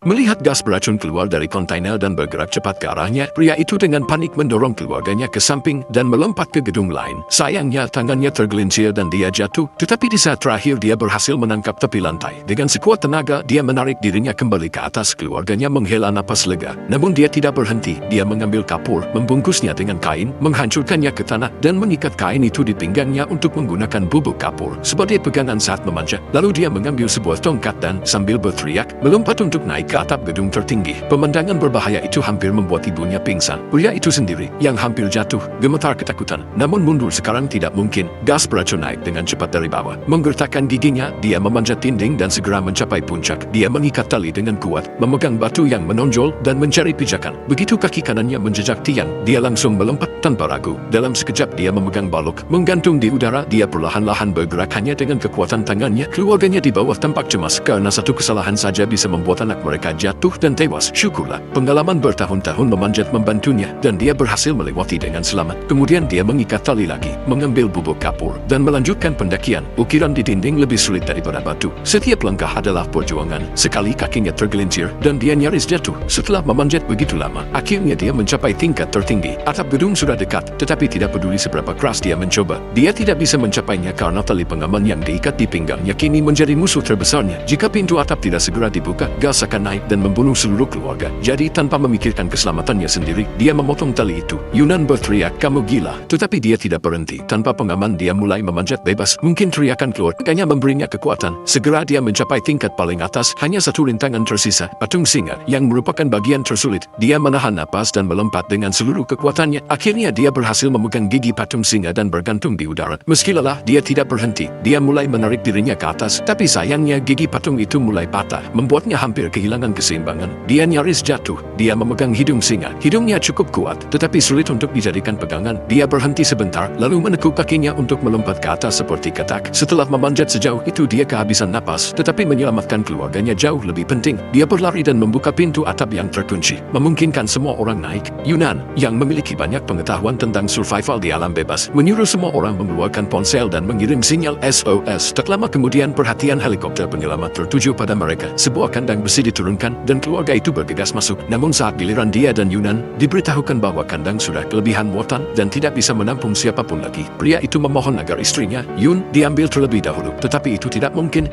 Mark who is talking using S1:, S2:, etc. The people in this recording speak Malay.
S1: Melihat gas beracun keluar dari kontainer dan bergerak cepat ke arahnya, pria itu dengan panik mendorong keluarganya ke samping dan melompat ke gedung lain. Sayangnya tangannya tergelincir dan dia jatuh, tetapi di saat terakhir dia berhasil menangkap tepi lantai. Dengan sekuat tenaga, dia menarik dirinya kembali ke atas. Keluarganya menghela napas lega. Namun dia tidak berhenti. Dia mengambil kapur, membungkusnya dengan kain, menghancurkannya ke tanah, dan mengikat kain itu di pinggangnya untuk menggunakan bubuk kapur sebagai pegangan saat memanjat. Lalu dia mengambil sebuah tongkat dan sambil berteriak, melompat untuk naik ke atap gedung tertinggi. Pemandangan berbahaya itu hampir membuat ibunya pingsan. Pria itu sendiri, yang hampir jatuh, gemetar ketakutan. Namun mundur sekarang tidak mungkin. Gas beracun naik dengan cepat dari bawah. Menggertakkan giginya, dia memanjat dinding dan segera mencapai puncak. Dia mengikat tali dengan kuat, memegang batu yang menonjol, dan mencari pijakan. Begitu kaki kanannya menjejak tiang, dia langsung melompat tanpa ragu. Dalam sekejap dia memegang balok, menggantung di udara. Dia perlahan-lahan bergerak hanya dengan kekuatan tangannya. Keluarganya di bawah tampak cemas karena satu kesalahan saja bisa membuat anak mereka jatuh dan tewas. Syukurlah, pengalaman bertahun-tahun memanjat membantunya dan dia berhasil melewati dengan selamat. Kemudian dia mengikat tali lagi, mengambil bubuk kapur, dan melanjutkan pendakian. Ukiran di dinding lebih sulit daripada batu. Setiap langkah adalah perjuangan. Sekali kakinya tergelincir dan dia nyaris jatuh. Setelah memanjat begitu lama, akhirnya dia mencapai tingkat tertinggi. Atap gedung sudah dekat, tetapi tidak peduli seberapa keras dia mencoba. Dia tidak bisa mencapainya karena tali pengaman yang diikat di pinggangnya kini menjadi musuh terbesarnya. Jika pintu atap tidak segera dibuka, gas akan naik dan membunuh seluruh keluarga. Jadi tanpa memikirkan keselamatannya sendiri, dia memotong tali itu. Yunan berteriak, "Kamu gila!" Tetapi dia tidak berhenti. Tanpa pengaman dia mulai memanjat bebas. Mungkin teriakan keluarganya memberinya kekuatan. Segera dia mencapai tingkat paling atas. Hanya satu rintangan tersisa, patung singa, yang merupakan bagian tersulit. Dia menahan napas dan melompat dengan seluruh kekuatannya. Akhirnya dia berhasil memegang gigi patung singa dan bergantung di udara. Meski lelah, dia tidak berhenti. Dia mulai menarik dirinya ke atas. Tapi sayangnya gigi patung itu mulai patah, membuatnya hampir kehilangan keseimbangan. Dia nyaris jatuh. Dia memegang hidung singa. Hidungnya cukup kuat, tetapi sulit untuk dijadikan pegangan. Dia berhenti sebentar, lalu menekuk kakinya untuk melompat ke atas seperti katak. Setelah memanjat sejauh itu, dia kehabisan napas, tetapi menyelamatkan keluarganya jauh lebih penting. Dia berlari dan membuka pintu atap yang terkunci, memungkinkan semua orang naik. Yunan, yang memiliki banyak pengetahuan tentang survival di alam bebas, menyuruh semua orang mengeluarkan ponsel dan mengirim sinyal SOS. Tak lama kemudian, perhatian helikopter penyelamat tertuju pada mereka. Sebuah kandang besi diturunkan dan keluarga itu bergegas masuk. Namun saat giliran dia dan Yunan, diberitahukan bahwa kandang sudah kelebihan muatan dan tidak bisa menampung siapapun lagi. Pria itu memohon agar istrinya, Yun, diambil terlebih dahulu, tetapi itu tidak mungkin.